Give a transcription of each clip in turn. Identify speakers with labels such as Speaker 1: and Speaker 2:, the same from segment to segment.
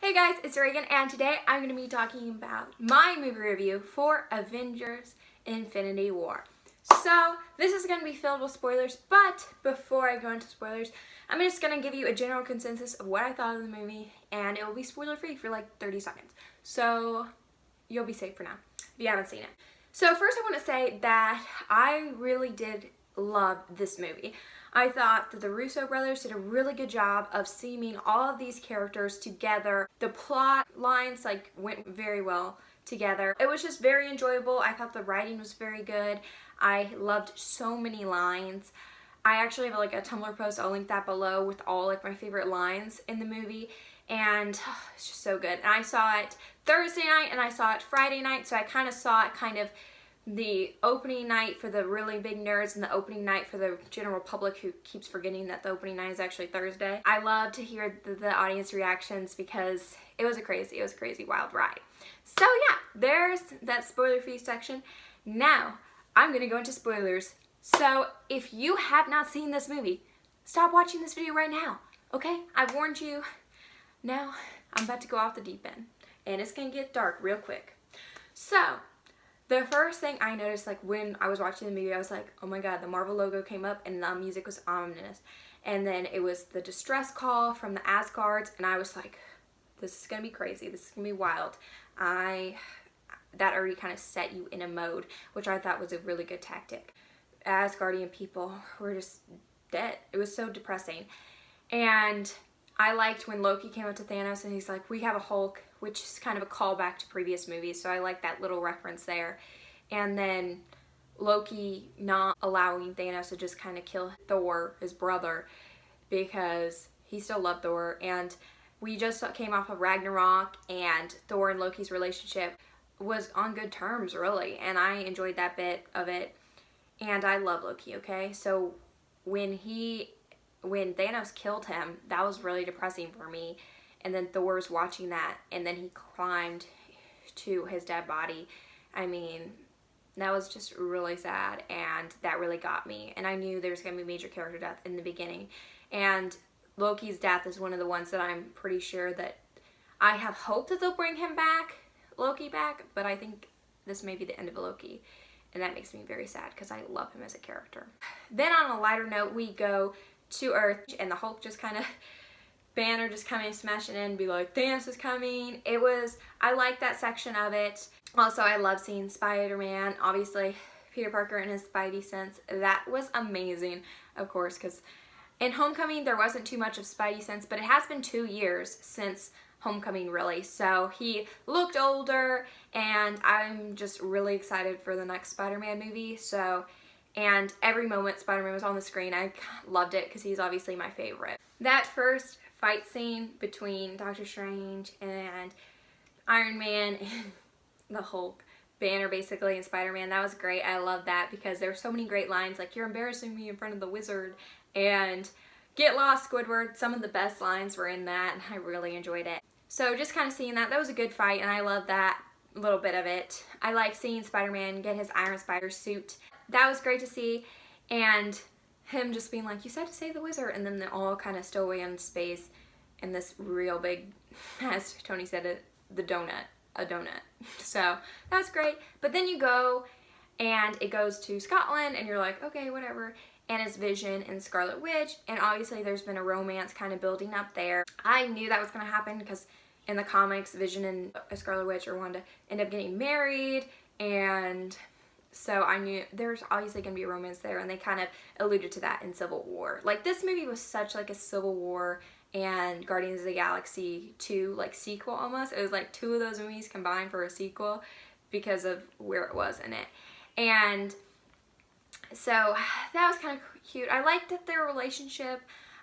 Speaker 1: Hey guys, it's Reagan, and today I'm going to be talking about my movie review for Avengers Infinity War. So, this is going to be filled with spoilers, but before I go into spoilers, I'm just going to give you a general consensus of what I thought of the movie, and it will be spoiler free for like 30 seconds. So, you'll be safe for now if you haven't seen it. So first I want to say that I really did love this movie. I thought that the Russo brothers did a really good job of seaming all of these characters together. The plot lines went very well together. It was just very enjoyable. I thought the writing was very good. I loved so many lines. I actually have a Tumblr post, I'll link that below, with all my favorite lines in the movie, and it's just so good. And I saw it Thursday night and I saw it Friday night, so I kind of saw it the opening night for the really big nerds and the opening night for the general public who keeps forgetting that the opening night is actually Thursday. I love to hear the audience reactions because it was a crazy wild ride. So yeah, there's that spoiler-free section. Now, I'm gonna go into spoilers. So if you have not seen this movie, stop watching this video right now, okay? I've warned you. Now, I'm about to go off the deep end, and it's gonna get dark real quick. So, the first thing I noticed, when I was watching the movie, I was like, oh my god, the Marvel logo came up and the music was ominous. And then it was the distress call from the Asgards, and I was like, this is gonna be crazy, this is gonna be wild. That already kind of set you in a mode, which I thought was a really good tactic. Asgardian people were just dead. It was so depressing. And I liked when Loki came up to Thanos and he's like, we have a Hulk, which is kind of a callback to previous movies, so I like that little reference there. And then Loki not allowing Thanos to just kind of kill Thor, his brother, because he still loved Thor. And we just came off of Ragnarok, and Thor and Loki's relationship was on good terms, really, and I enjoyed that bit of it. And I love Loki, okay? So when Thanos killed him, that was really depressing for me. And then Thor's watching that, and then he climbed to his dead body. I mean, that was just really sad, and that really got me. And I knew there was going to be major character death in the beginning. And Loki's death is one of the ones that I'm pretty sure that I have hope that they'll bring Loki back, but I think this may be the end of Loki. And that makes me very sad because I love him as a character. Then on a lighter note, we go to Earth, and the Hulk just kind of, Banner just coming smashing in and be like, Thanos is coming. I like that section of it. Also, I love seeing Spider-Man, obviously Peter Parker and his Spidey sense. That was amazing, of course, because in Homecoming there wasn't too much of Spidey sense, but it has been 2 years since Homecoming, really, so he looked older, and I'm just really excited for the next Spider-Man movie. So, and every moment Spider-Man was on the screen, I loved it because he's obviously my favorite. That first fight scene between Doctor Strange and Iron Man and the Hulk, Banner basically, and Spider-Man, that was great. I love that because there were so many great lines like, you're embarrassing me in front of the wizard, and get lost, Squidward. Some of the best lines were in that, and I really enjoyed it. So just kind of seeing that was a good fight, and I love that little bit of it. I like seeing Spider-Man get his Iron Spider suit. That was great to see, and him just being like, you said to save the wizard, and then they all kind of stow away in space in this real big, as Tony said it, a donut. So that's great. But then you go, and it goes to Scotland, and you're like, okay, whatever. And it's Vision and Scarlet Witch, and obviously there's been a romance kind of building up there. I knew that was going to happen because in the comics, Vision and Scarlet Witch are going to end up getting married, and so I knew there's obviously going to be a romance there, and they kind of alluded to that in Civil War. This movie was such a Civil War and Guardians of the Galaxy 2 sequel almost. It was two of those movies combined for a sequel because of where it was in it. And so that was kind of cute. I liked their relationship.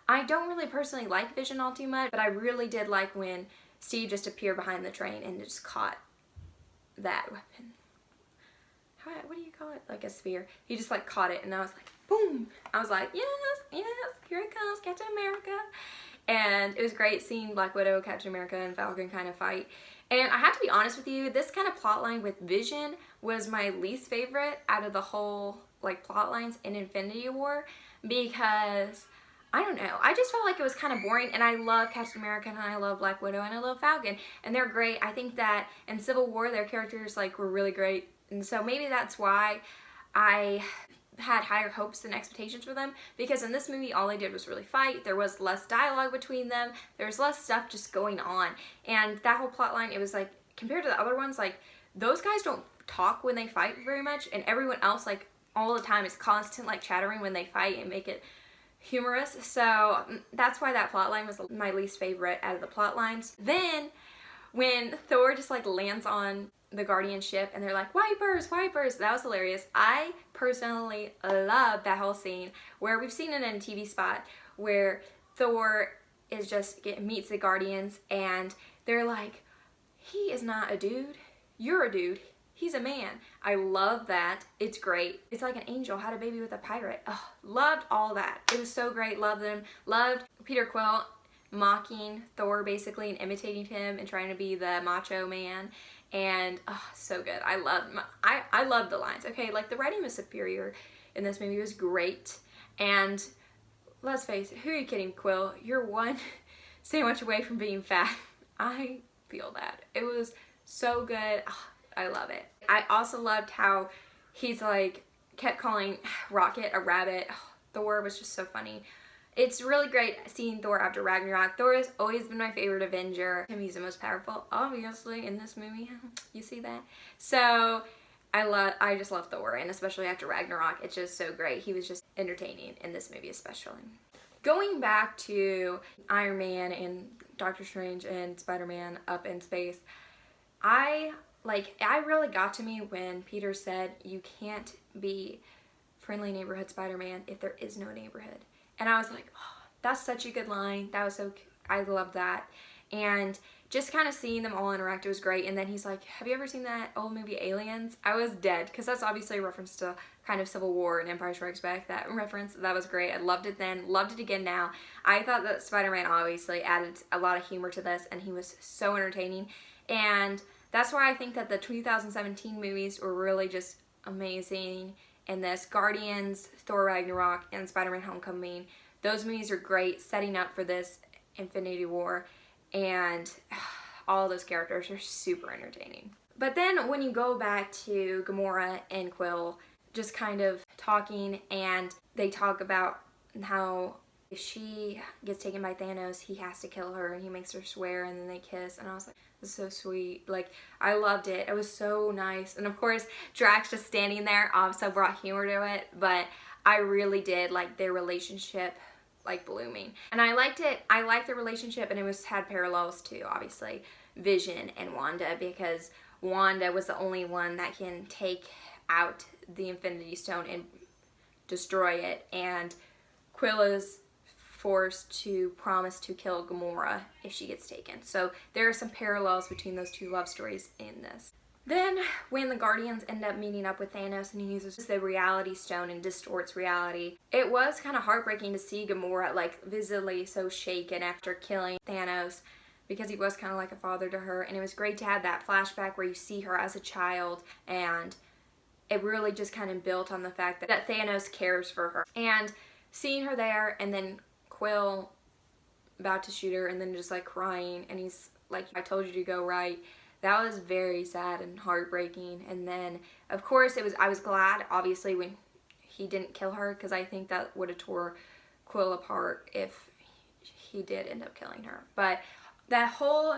Speaker 1: I don't really personally like Vision all too much, but I really did like when Steve just appeared behind the train and just caught that weapon. What do you call it? Like a spear. He just caught it, and I was like, boom! I was like, yes, here it comes, Captain America. And it was great seeing Black Widow, Captain America, and Falcon kind of fight. And I have to be honest with you, this kind of plot line with Vision was my least favorite out of the whole plot lines in Infinity War, because I don't know. I just felt like it was kind of boring, and I love Captain America, and I love Black Widow, and I love Falcon, and they're great. I think that in Civil War, their characters like were really great, and so maybe that's why I had higher hopes and expectations for them, because in this movie all they did was really fight. There was less dialogue between them. There was less stuff just going on, and that whole plot line, it was like, compared to the other ones, like those guys don't talk when they fight very much, and everyone else like all the time is constant like chattering when they fight and make it humorous. So that's why that plot line was my least favorite out of the plot lines. Then when Thor just like lands on the Guardian ship and they're like, wipers, wipers, that was hilarious. I personally love that whole scene where we've seen it in a TV spot where Thor is just meets the Guardians and they're like, he is not a dude, you're a dude, he's a man. I love that. It's great. It's like an angel had a baby with a pirate. Oh, loved all that. It was so great. Loved them. Loved Peter Quill mocking Thor basically and imitating him and trying to be the macho man. And oh, so good. I loved the lines. Okay, like the writing was superior in this movie. It was great. And let's face it, who are you kidding, Quill? You're one sandwich away from being fat. I feel that. It was so good. Oh, I love it. I also loved how he's like kept calling Rocket a rabbit. Oh, Thor was just so funny. It's really great seeing Thor after Ragnarok. Thor has always been my favorite Avenger. He's the most powerful, obviously, in this movie. You see that? So I just love Thor, and especially after Ragnarok, it's just so great. He was just entertaining in this movie especially. Going back to Iron Man and Doctor Strange and Spider-Man up in space, I really got to me when Peter said, you can't be friendly neighborhood Spider-Man if there is no neighborhood. And I was like, oh, that's such a good line. That was so, I love that. And just kind of seeing them all interact, it was great. And then he's like, have you ever seen that old movie Aliens? I was dead, because that's obviously a reference to kind of Civil War and Empire Strikes Back. That reference, that was great. I loved it then, loved it again now. I thought that Spider-Man obviously added a lot of humor to this, and he was so entertaining. And that's why I think that the 2017 movies were really just amazing. And this Guardians, Thor Ragnarok, and Spider-Man Homecoming, those movies are great, setting up for this Infinity War. And all those characters are super entertaining. But then when you go back to Gamora and Quill just kind of talking, and they talk about how if she gets taken by Thanos, he has to kill her, and he makes her swear, and then they kiss, and I was like, this is so sweet. Like, I loved it. It was so nice. And of course, Drax just standing there also brought humor to it, but I really did like their relationship, like, blooming. And I liked it. I liked the relationship, and it had parallels to, obviously, Vision and Wanda, because Wanda was the only one that can take out the Infinity Stone and destroy it, and Quill is forced to promise to kill Gamora if she gets taken. So there are some parallels between those two love stories in this. Then when the Guardians end up meeting up with Thanos and he uses the reality stone and distorts reality, it was kind of heartbreaking to see Gamora like visibly so shaken after killing Thanos, because he was kind of like a father to her, and it was great to have that flashback where you see her as a child, and it really just kind of built on the fact that Thanos cares for her. And seeing her there, and then Quill about to shoot her, and then just like crying, and he's like, I told you to go right. That was very sad and heartbreaking. And then of course I was glad obviously when he didn't kill her, because I think that would have tore Quill apart if he did end up killing her. But that whole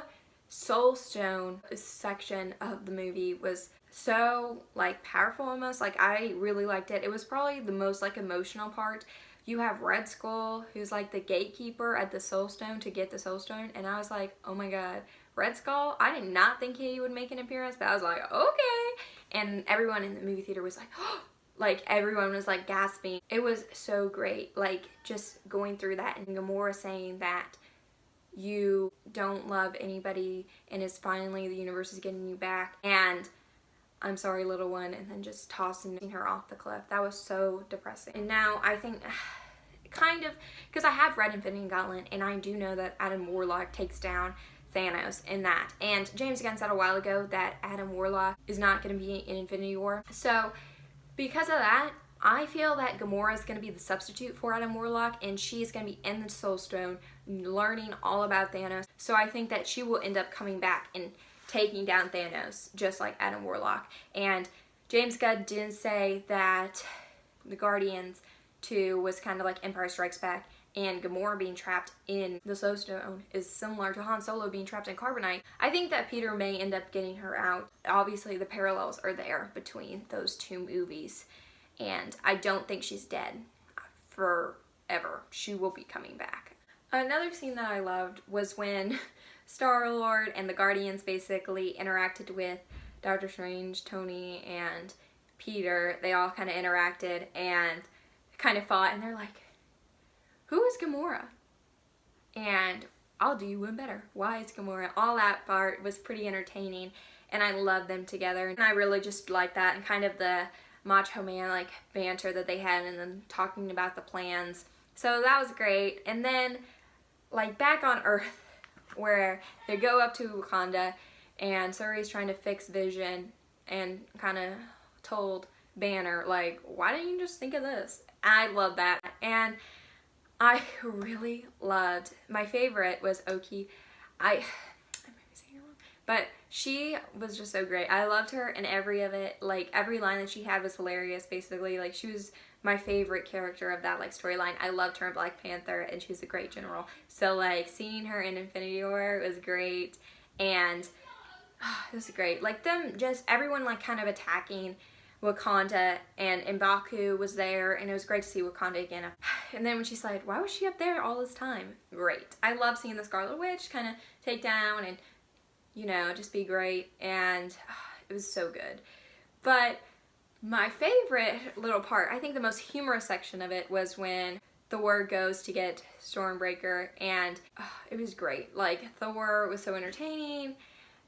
Speaker 1: Soul Stone section of the movie was so like powerful almost. Like, I really liked it. It was probably the most like emotional part. You have Red Skull, who's like the gatekeeper at the Soul Stone to get the Soul Stone, and I was like, oh my god, Red Skull? I did not think he would make an appearance, but I was like, okay. And everyone in the movie theater was like, oh, like everyone was like gasping. It was so great, like just going through that, and Gamora saying that you don't love anybody, and it's finally the universe is getting you back, and I'm sorry, little one, and then just tossing her off the cliff. That was so depressing. And now I think, kind of, because I have read Infinity Gauntlet, and I do know that Adam Warlock takes down Thanos in that. And James Gunn said a while ago that Adam Warlock is not going to be in Infinity War. So because of that, I feel that Gamora is going to be the substitute for Adam Warlock, and she's going to be in the Soul Stone learning all about Thanos. So I think that she will end up coming back and taking down Thanos, just like Adam Warlock. And James Gunn did say that the Guardians 2 was kind of like Empire Strikes Back, and Gamora being trapped in the Soul Stone is similar to Han Solo being trapped in Carbonite. I think that Peter may end up getting her out. Obviously, the parallels are there between those two movies, and I don't think she's dead forever. She will be coming back. Another scene that I loved was when Star-Lord and the Guardians basically interacted with Doctor Strange, Tony, and Peter. They all kind of interacted and kind of fought, and they're like, who is Gamora? And I'll do you one better. Why is Gamora? All that part was pretty entertaining, and I love them together. And I really just like that, and kind of the macho man like banter that they had, and then talking about the plans. So that was great. And then like back on Earth, where they go up to Wakanda, and Suri's trying to fix Vision, and kind of told Banner, like, why didn't you just think of this? I love that. And I really loved, my favorite was Oki. I may be saying it wrong, but she was just so great. I loved her in every of it. Like, every line that she had was hilarious, basically. Like, she was my favorite character of that, like, storyline. I loved her in Black Panther, and she was a great general. So, like, seeing her in Infinity War was great, and it was great. Like, them, just everyone, like, kind of attacking Wakanda, and M'Baku was there, and it was great to see Wakanda again. And then when she's like, why was she up there all this time? Great. I love seeing the Scarlet Witch kind of take down and, you know, just be great, and it was so good. But my favorite little part, I think the most humorous section of it, was when Thor goes to get Stormbreaker, and it was great. Like, Thor was so entertaining,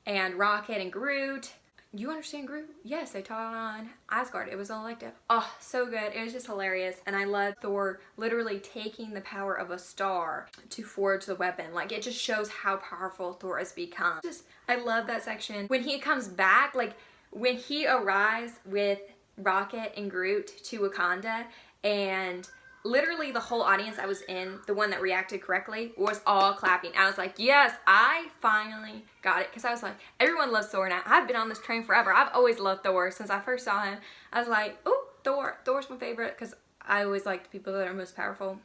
Speaker 1: and Rocket and Groot. You understand Groot? Yes, they taught on Asgard. It was elective. Oh, so good. It was just hilarious. And I loved Thor literally taking the power of a star to forge the weapon. Like, it just shows how powerful Thor has become. I love that section. When he comes back, like, when he arrives with Rocket and Groot to Wakanda, and literally the whole audience I was in, the one that reacted correctly, was all clapping. I was like, yes, I finally got it. Because I was like, everyone loves Thor now. I've been on this train forever. I've always loved Thor since I first saw him. I was like, oh, Thor. Thor's my favorite, because I always like the people that are most powerful.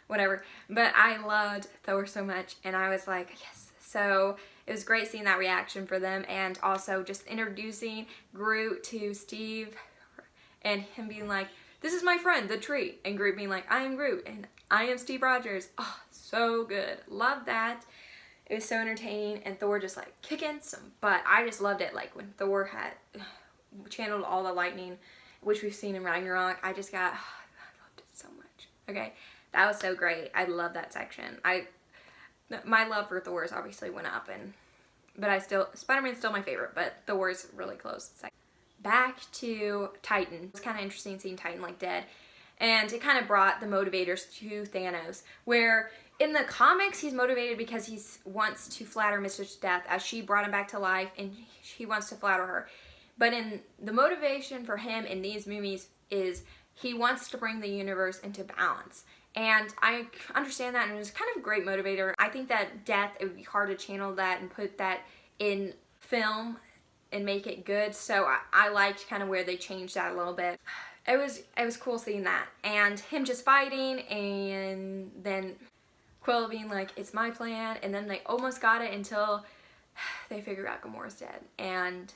Speaker 1: Whatever. But I loved Thor so much, and I was like, yes. So it was great seeing that reaction for them, and also just introducing Groot to Steve, and him being like, this is my friend, the tree. And Groot being like, I am Groot, and I am Steve Rogers. Oh, so good. Love that. It was so entertaining, and Thor just like kicking some butt. I just loved it. Like when Thor had channeled all the lightning, which we've seen in Ragnarok, I just got, I loved it so much. Okay, that was so great. I love that section. My love for Thor obviously went up, but Spider-Man's still my favorite, but Thor's really close. Back to Titan. It's kind of interesting seeing Titan like dead, and it kind of brought the motivators to Thanos, where in the comics he's motivated because he wants to flatter Mistress Death, as she brought him back to life and he wants to flatter her. But in the motivation for him in these movies is he wants to bring the universe into balance. And I understand that, and it was kind of a great motivator. I think that Death, it would be hard to channel that and put that in film and make it good, so I liked kind of where they changed that a little bit. It was cool seeing that, and him just fighting, and then Quill being like, it's my plan, and then they almost got it until they figured out Gamora's dead, and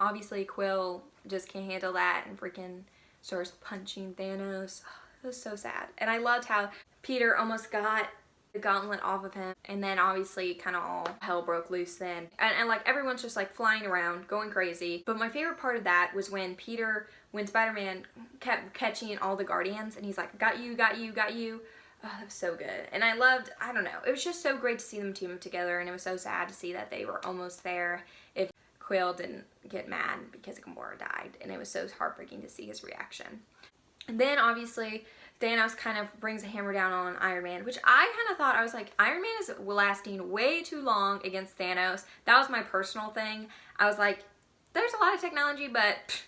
Speaker 1: obviously Quill just can't handle that and freaking starts punching Thanos. It was so sad. And I loved how Peter almost got the gauntlet off of him, and then obviously kind of all hell broke loose then, and like everyone's just like flying around going crazy. But my favorite part of that was when Spider-Man kept catching all the Guardians, and he's like, got you, got you, got you. Oh, that was so good. And I don't know, it was just so great to see them team up together, and it was so sad to see that they were almost there if Quill didn't get mad because Gamora died, and it was so heartbreaking to see his reaction. And then obviously Thanos kind of brings a hammer down on Iron Man, which I kind of thought, I was like, Iron Man is lasting way too long against Thanos. That was my personal thing. I was like, there's a lot of technology, but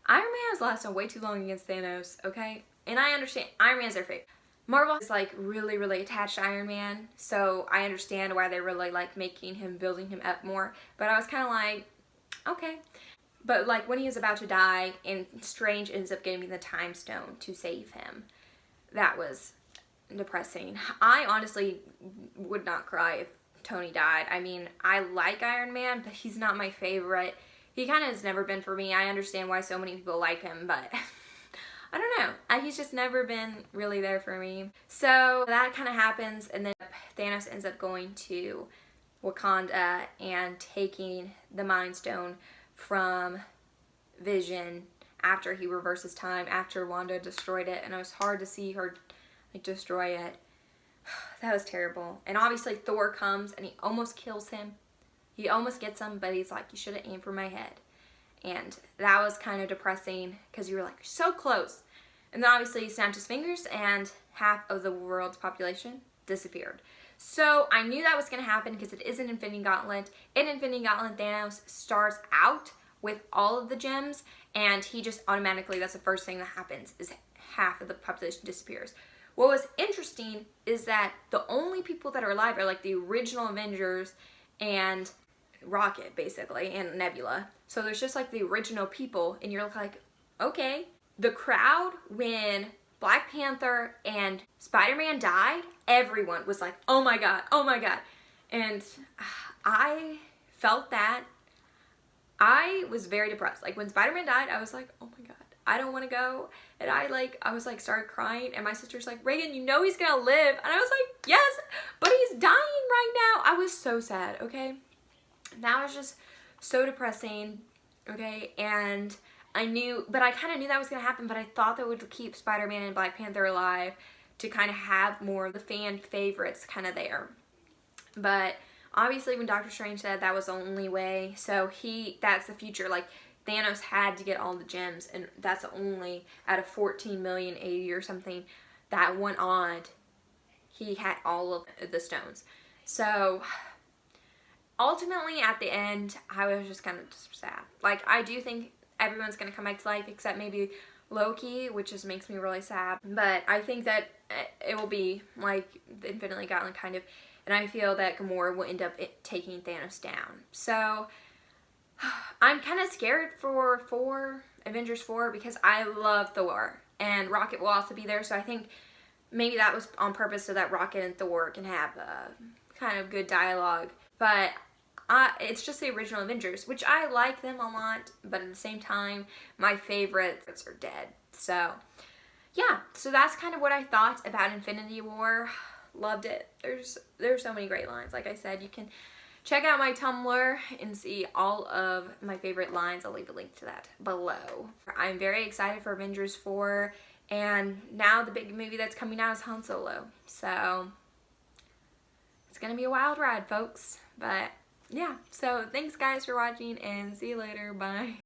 Speaker 1: Iron Man has lasted way too long against Thanos, okay? And I understand, Iron Man's their favorite. Marvel is like really attached to Iron Man, so I understand why they're really like making him, building him up more. But I was kind of like, okay. But like when he was about to die and Strange ends up getting the time stone to save him, that was depressing. I honestly would not cry if Tony died. I mean, I like Iron Man, but he's not my favorite. He kind of has never been for me. I understand why so many people like him, but I don't know. He's just never been really there for me. So that kind of happens, and then Thanos ends up going to Wakanda and taking the Mind Stone from Vision after he reverses time, after Wanda destroyed it, and it was hard to see her like destroy it. That was terrible. And obviously Thor comes and he almost kills him. He almost gets him, but he's like, you should have aimed for my head. And that was kind of depressing because you were like so close. And then obviously he snapped his fingers and half of the world's population disappeared. So I knew that was going to happen because it is an Infinity Gauntlet. In Infinity Gauntlet, Thanos starts out with all of the gems, and he just automatically, that's the first thing that happens, is half of the population disappears. What was interesting is that the only people that are alive are like the original Avengers and Rocket, basically, and Nebula. So there's just like the original people, and you're like, okay. The crowd, when Black Panther and Spider-Man died, everyone was like, oh my god, oh my god. And I felt that. I was very depressed. Like when Spider-Man died, I was like, oh my god, I don't want to go. And I was like started crying, and my sister's like, Reagan, you know he's gonna live. And I was like, yes, but he's dying right now. I was so sad, okay? That was just so depressing, okay? And I knew, but I kind of knew that was going to happen, but I thought that would keep Spider-Man and Black Panther alive to kind of have more of the fan favorites kind of there. But obviously when Doctor Strange said that was the only way, so that's the future. Like Thanos had to get all the gems, and that's only out of 14 million 80 or something that went on. He had all of the stones. So ultimately at the end, I was just kind of just sad. Like I do think everyone's going to come back to life except maybe Loki, which just makes me really sad. But I think that it will be like the Infinity Gauntlet kind of, and I feel that Gamora will end up taking Thanos down. So I'm kind of scared for Avengers 4 because I love Thor, and Rocket will also be there. So I think maybe that was on purpose so that Rocket and Thor can have a kind of good dialogue. But it's just the original Avengers, which I like them a lot, but at the same time, my favorites are dead. So, yeah. So that's kind of what I thought about Infinity War. Loved it. There's so many great lines. Like I said, you can check out my Tumblr and see all of my favorite lines. I'll leave a link to that below. I'm very excited for Avengers 4, and now the big movie that's coming out is Han Solo. So, it's going to be a wild ride, folks. But yeah, so thanks guys for watching, and see you later. Bye.